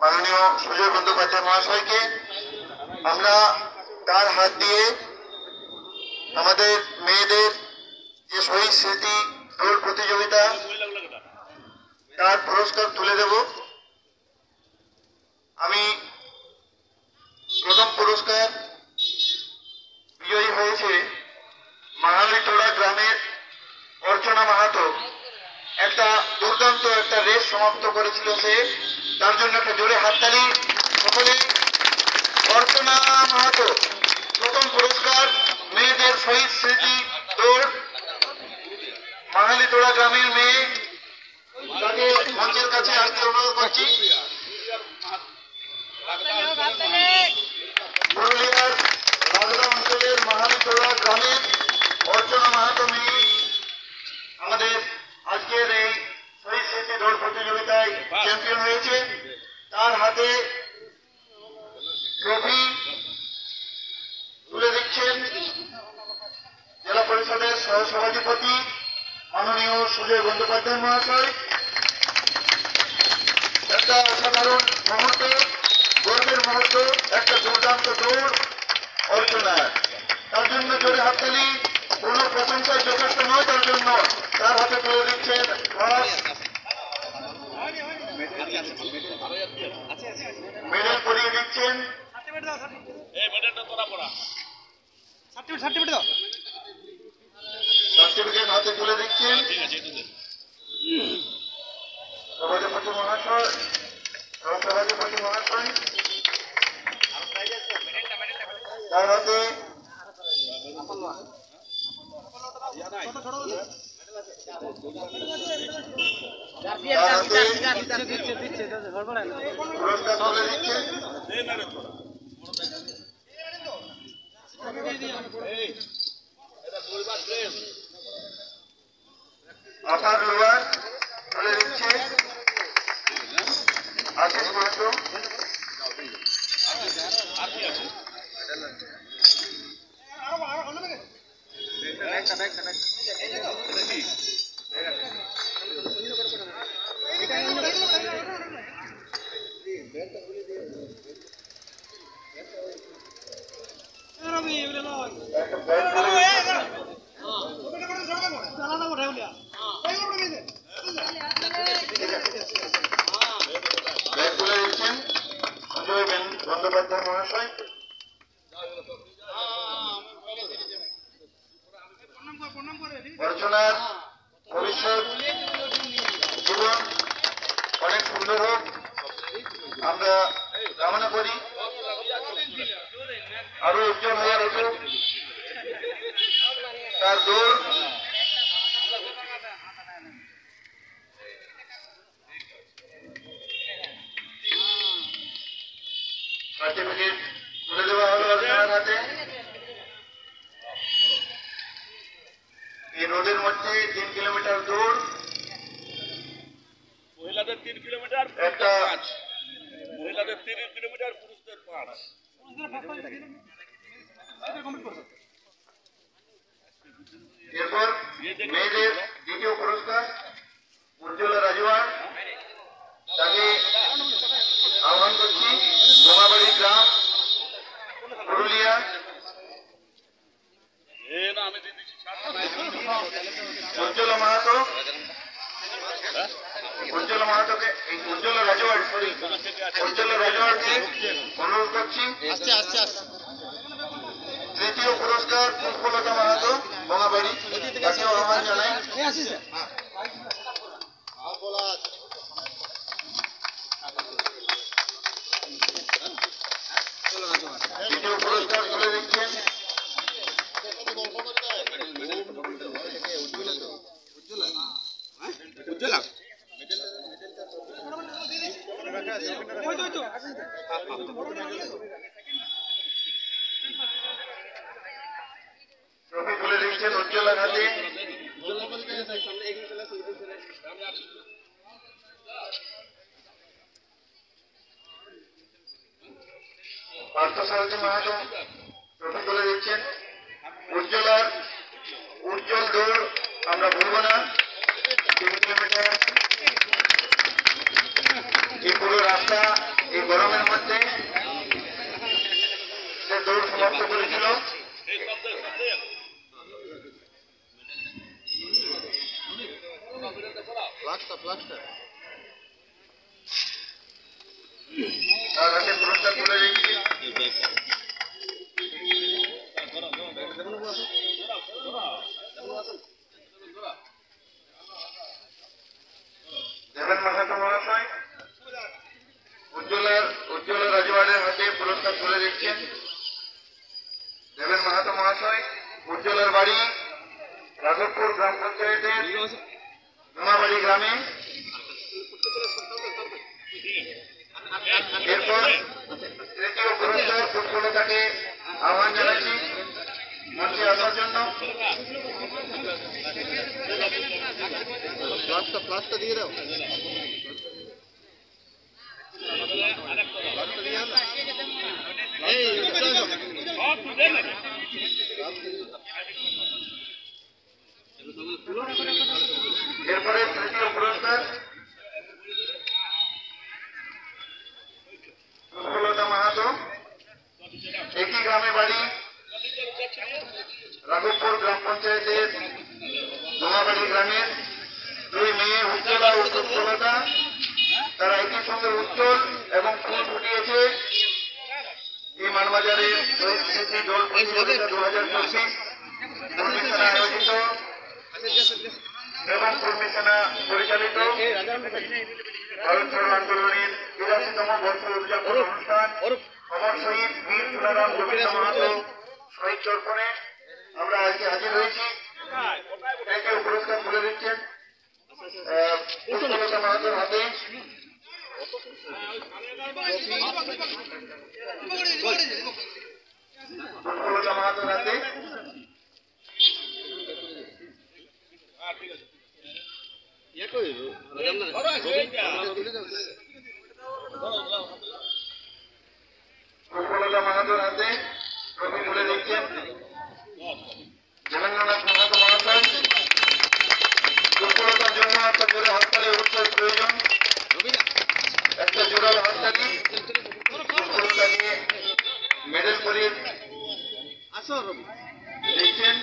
মাননীয় সুজয় বন্দ্যোপাধ্যায় মহাশয়কে আমরা তার হাত দিয়ে আমাদের মেয়েদের যে শহীদ স্মৃতি দৌড় প্রতিযোগিতা তার পুরস্কার তুলে দেব। আমি প্রথম পুরস্কার বিজয়ী হয়েছে মাহালিটোড়া গ্রামের অর্চনা মাহাতো। একটা দুর্দান্ত একটা রেস সমাপ্ত করেছিল সে, তার জন্য একটা জোরে হাততালি সকলেই। অর্চনা মাহাতো প্রথম পুরস্কার মেয়েদের শহীদ স্মৃতি দৌড়, মাহালিটোড়া গ্রামের মেয়ে, তাকে মঞ্চের কাছে আসতে অনুরোধ করছি। পুরুলিয়ার বাগদা অঞ্চলের মাহালিটোড়া গ্রামের অর্চনা মাহাতো মেয়ে আমাদের আজকের এই শহীদ স্মৃতি দৌড় প্রতিযোগিতায় চ্যাম্পিয়ন হয়েছে। তার হাতে ট্রফি তুলে দিচ্ছেন জেলা পরিষদের সহসভাধিপতি মাননীয় সুজয় বন্দ্যোপাধ্যায় মহাশয়। একটা অসাধারণ মুহূর্ত, গর্বের মুহূর্ত, একটা দুর্দান্ত দৌড় অর্চনার। তার জন্য জোরে হাততালি, কোন প্রশংসায় যথেষ্ট নয় তার জন্য। তার হাতে তুলে দিচ্ছেন মেডেল পরিয়ে দিচ্ছেন। সার্টিফিকেট হাতে তুলে দিচ্ছেন সভাধিপতি মহাশয়। সভাধিপতি মহাশয় তার হাতে পুরস্কার তুলে দিচ্ছেন। আপার লোয়ার তুলে দিচ্ছে আশিস মাহাতো। বন্দ্যোপাধ্যায় মহাশয় অর্চনার ভবিষ্যৎ জীবন অনেক সুন্দর হোক আমরা কামনা করি, আরো উজ্জ্বল হয়ে উঠুক তার দৌড়। সার্টিফিকেট তুলে দেওয়া হলো অর্চনার হাতে। এই রোদের মধ্যে 3 কিলোমিটার দৌড়, মহিলাদের 3 কিলোমিটার, একটা মহিলাদের 3 কিলোমিটার, পুরুষদের 5। এরপর মেয়েদের দ্বিতীয় পুরস্কার উজ্জ্বলা রাজওয়ার, তাকে আহ্বান করছি। বোমাবাড়ি গ্রাম, পুরুলিয়া। উজ্জ্বলা মাহাতো, উজ্জ্বলা মাহাতোকে, উজ্জ্বলা রাজওয়ার, সরি উজ্জ্বলা রাজওয়ারকে অনুরোধ করছি। তৃতীয় পুরস্কার পুষ্পলতা মাহাতো, বোমাবাড়ি, তাকেও আহ্বান জানাই। দ্বিতীয় পুরস্কার তুলে দিচ্ছেন ট্রফি তুলে দিচ্ছেন উজ্জ্বলার হাতে। পার্থসারথী মাহাতো ট্রফি তুলে দিচ্ছেন। উজ্জ্বলার উজ্জ্বল দৌড় আমরা ভুলব না। 3 কিলোমিটার এই পুরো রাস্তা গরমের মধ্যে সে দৌড় সমাপ্ত করেছিল। তার হাতে পুরস্কার তুলে দিচ্ছি। দেবেন মাহাতো মহাশয় উজ্জ্বলা রাজওয়াড়ের হাতে পুরস্কার তুলে দিচ্ছেন। দেবেন মাহাতো মহাশয় উজ্জ্বলার বাড়ি রাঘবপুর গ্রাম পঞ্চায়েতের নোনাবাড়ি গ্রামে। এরপর তৃতীয় পুরস্কার ফুটবলতাকে আহ্বান জানাচ্ছি মঞ্চে আসার জন্য। প্লাসটা দিয়ে দাও। এরপরে তৃতীয় পুরস্কার ফুটবলতা মাহাতো, একই গ্রামে বাড়ি, রাঘবপুর গ্রাম পঞ্চায়েতের নোনাবাড়ি গ্রামের দুই মেয়ে উজ্জ্বলা ও ফুটবলতা। তারা একই সঙ্গে উজ্জ্বল এবং ফুল ফুটিয়েছে এই মানবাজারের শহীদ স্মৃতি দোল প্রতিযোগিতা 2025 কর্মীসেনা আয়োজিত এবং কর্মীসেনা পরিচালিত ভারত ছাড়ো আন্দোলনের ৮২তম বর্ষ উদযাপন অনুষ্ঠান অমর শহীদ বীর চুনারাম গোবিন্দ মাহাতো শহীদ তর্পণে আমরা আজকে হাজির হয়েছি। কেউ পুরস্কার তুলে দিচ্ছেন পুষ্পলতা মাহাতোর হাতে। পুষ্পলতা মাহাতোর হাতে পুষ্পলতা মাহাতোর হাতে ট্রফি তুলে দিচ্ছেন দেবেন্দ্রনাথ মাহাতো মহাশয়। পুষ্পলতার জন্য একটা জোরে হাততালি অবশ্যই প্রয়োজন, একটা জোরাল হাততালি। পুষ্পলতা নিয়ে মেডেল পরিয়ে দিচ্ছেন।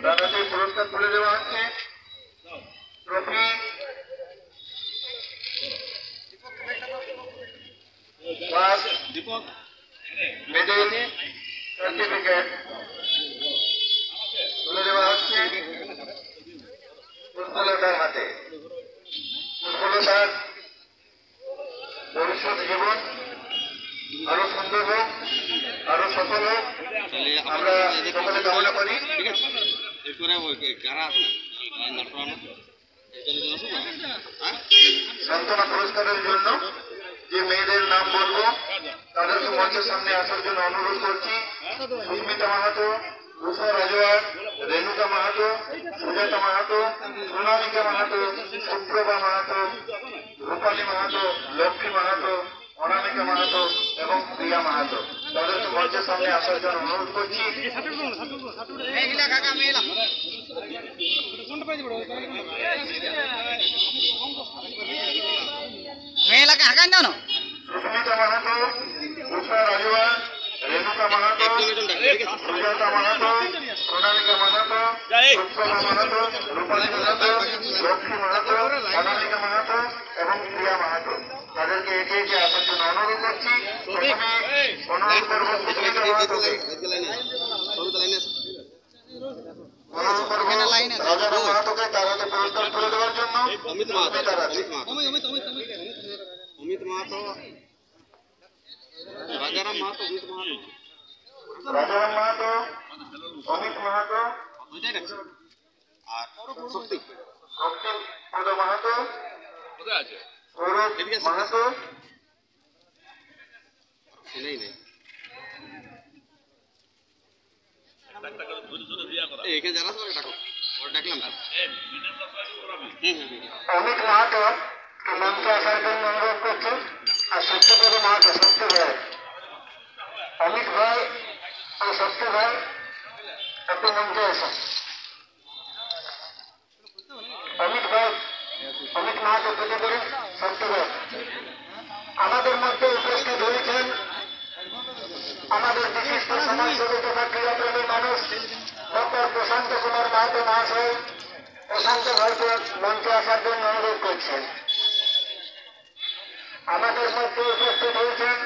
দাদাকে পুরস্কার তুলে দেওয়া হচ্ছে ট্রফি, মেডেল, সার্টিফিকেট তুলে দেওয়া হচ্ছে পুষ্পলতার হাতে। পুষ্পলতার ভবিষ্যৎ জীবন আরো সুন্দর হোক, আরো সফল হোক আমরা সকলে কামনা করি। সান্ত্বনা পুরস্কারের জন্য যে মেয়েদের নাম বলবো তাদেরকে মঞ্চের সামনে আসার জন্য অনুরোধ করছি। সুস্মিতা মাহাতো, উষা রাজওয়াড়, রেণুকা মাহাতো, সুজাতা মাহাতো, সোনালিকা মাহাতো, সুপ্রভা মাহাতো, রূপালী মাহাতো, লক্ষ্মী মাহাতো, অনামিকা মাহাতো এবং প্রিয়া মাহাতো। তাদেরকে মঞ্চের সামনে আসার জন্য অনুরোধ করছি। সুস্মিতা মাহাতো, উষা রাজওয়াড়, রেণুকা মাহাতো, সুজাতা মাহাতো, সোনালিকা মাহাতো, সুপ্রভা মাহাতো, রূপালী মাহাতো, লক্ষ্মী মাহাতো, অনামিকা মাহাতো এবং প্রিয়া মাহাতো। তাদেরকে একে একে আসার জন্য অনুরোধ করছি। প্রথমে অনুরোধ করব সুস্মিতা মাহাতোকে, অনুরোধ করব রাজারাম মাহাতোকে তার হাতে পুরস্কার তুলে দেওয়ার জন্য। অমিত মাহাতো, রাজারাম মাহাতো, অমিত মাহাতো আর শক্তি পদ মাহাতো, সৌরভ মাহাতো, অমিত মাহাতো মঞ্চে আসার জন্য অনুরোধ করছি। আর শক্তিপদ মাহাতো, শক্তি ভাই অমিত ভাই ও সত্য ভাই একটু মঞ্চে আসেন। অমিত ভাই, অমিত মাহাতো পুজো করেন। সত্য ভাই আমাদের মধ্যে উপস্থিত হয়েছেন আমাদের বিশিষ্ট সমাজসেবী তথা ক্রীড়াপ্রেমী মানুষ ডক্টর প্রশান্ত কুমার মাহাতো মহাশয়। প্রশান্ত ভাইকে মঞ্চে আসার জন্য অনুরোধ করছেন। আমাদের মধ্যে উপস্থিত হয়েছেন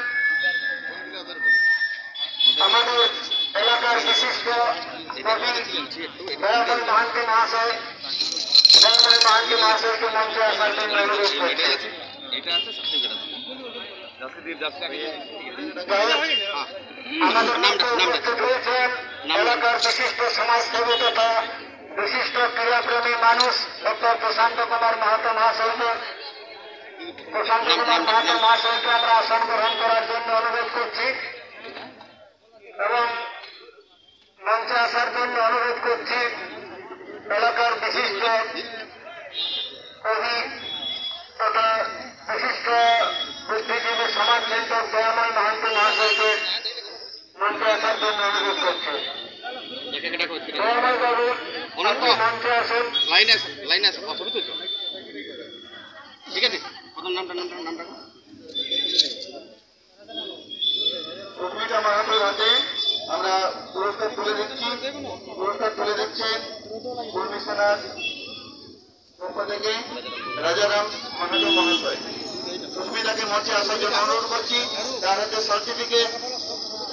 আমাদের এলাকার বিশিষ্ট কবি দয়াময় মাহাতো মহাশয়। দয়াময় মাহাতো মহাশয়কে মঞ্চে আসার জন্য অনুরোধ করছেন। আমাদের মধ্যে উপস্থিত হয়েছেন এলাকার বিশিষ্ট সমাজসেবী তথা বিশিষ্ট ক্রীড়াপ্রেমী মানুষ ডক্টর প্রশান্ত কুমার মাহাতো মহাশয়কে। প্রশান্ত কুমার মাহাতো মহাশয়কে আমরা আসন গ্রহণ করার জন্য অনুরোধ করছি এবং মঞ্চে আসার জন্য অনুরোধ করছি এলাকার বিশিষ্ট কবি তথা বিশিষ্ট বুদ্ধিজীবী সমাজচিন্তক দয়াময় মাহাতো মহাশয়কে মঞ্চে আসার জন্য অনুরোধ করছি। দয়াময় বাবু মঞ্চে আসুন। ঠিক আছে, প্রথম নামটা সুস্মিতা মাহাতোর হাতে আমরা পুরস্কার তুলে দিচ্ছি। পুরস্কার তুলে দিচ্ছেন কমিশনার পক্ষ থেকে রাজারাম মাহাতো মহাশয়। সুস্মিতাকে মঞ্চে আসার জন্য অনুরোধ করছি। তার হাতে সার্টিফিকেট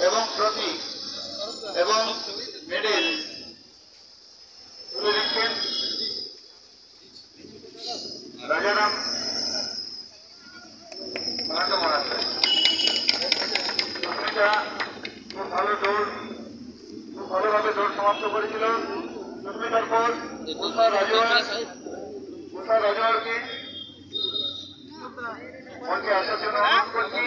এবং ট্রফি এবং মেডেল তুলে দিচ্ছেন রাজারাম মাহাতো মহাশয়। সুস্মিতা খুব ভালো দৌড়, খুব ভালোভাবে দৌড় সমাপ্ত করেছিল। সুস্মিতার পর উষা রাজওয়ারকে মঞ্চে আসার জন্য অনুরোধ করছি।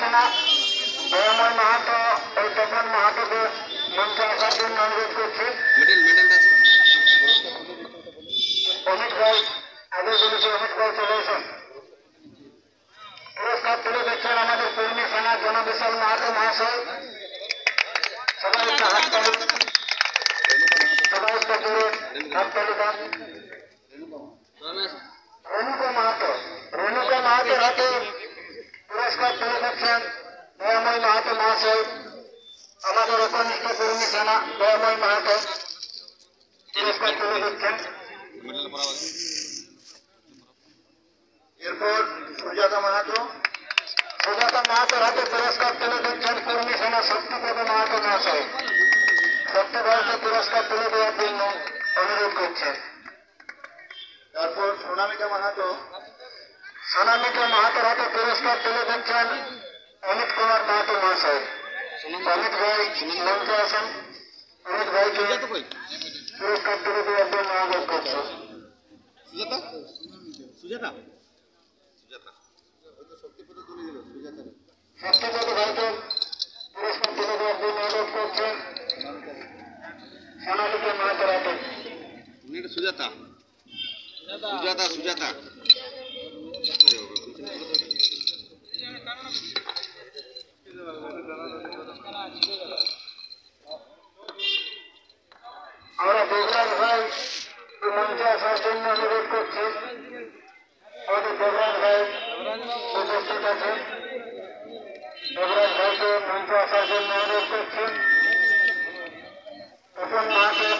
সেনা দয়াময় মাহাতো ও তপন মাহাতোকে মঞ্চে আসার জন্য অনুরোধ করছি। অমিত ভাই আগে বলেছি, অমিত ভাই চলে এসেন। পুরস্কার তুলে দিচ্ছেন আমাদের কর্মী সেনা জনবিশাল মাহাতো মহাশয়। সবাই একটা হাততালি, সবাই একটা জোরে হাততালি দান। রেণুকা মাহাতোর হাতে পুরস্কার তুলে দিচ্ছেন দয়াময় মাহাতো মহাশয়। আমাদের একনিষ্ঠ কর্মী সেনা দয়াময় মাহাতো পুরস্কার তুলে দিচ্ছেন। এরপর সুজাতা মাহাতোর হাতে পুরস্কার তুলে দিচ্ছেন কর্মী সেনা শক্তিপদ মাহাতো মহাশয়। শক্তিভাইকে পুরস্কার তুলে দেওয়ার জন্য অনুরোধ করছেন। তারপর সোনামিকা মাহাতোর হাতে পুরস্কার তুলে দিচ্ছেন অমিত কুমার মাহাতো মহাশয়। অমিত ভাই মঞ্চে আসেন। অমিত ভাইকে পুরস্কার তুলে দেওয়ার জন্য অনুরোধ করছেন। শক্তিপদ ভাইকে পুরস্কার তুলে দেওয়ার জন্য অনুরোধ করছেন সোনামিকা মাহাতোর হাতে। সুজাতা আমরা দেবরাজ ভাই মঞ্চে আসার জন্য অনুরোধ করছি। আমাদের দেবরাজ ভাই উপস্থিত আছেন। দেবরাজ ভাইকে মঞ্চে আসার জন্য অনুরোধ করছি। তপন মাহাতো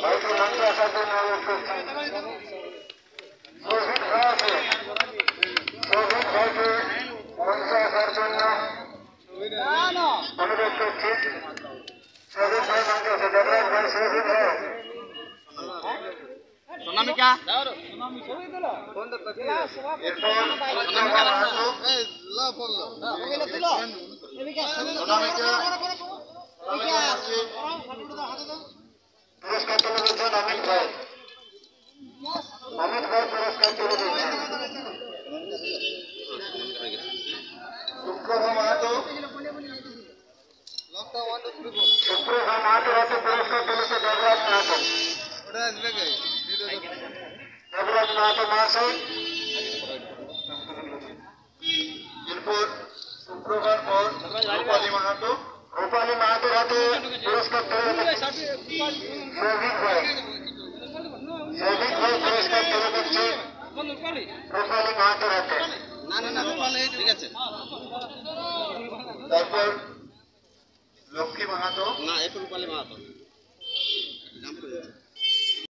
ভাইকে মঞ্চে আসার জন্য অনুরোধ করছি। শোভিত ভাইকে মঞ্চে আসার জন্য অনুরোধ করছি। শোভিত ভাই মঞ্চে আছে। দেবরাজ ভাই, শোভিত ভাই, সোনামিকা পুরস্কার তুলে দিচ্ছেন অমিত ভাই। অমিত ভাই পুরস্কার তুলে দিচ্ছেন। সুপ্রভা মাহাতোর হাতে পুরস্কার তুলেছে দেবরাজ মাহাতো দেবরাজ মাহাতো মহাশয়। এরপর শুক্রবার পর রূপালী মাহাতো হাতে পুরস্কার তুলে সৌভিক ভাই পুরস্কার তুলে দিচ্ছে রূপালী মাহাতোর হাতে। ঠিক আছে। তারপর লক্ষ্মী মাহাতো না, একটু রূপালী মাহাতো জাম্প করে যাচ্ছে।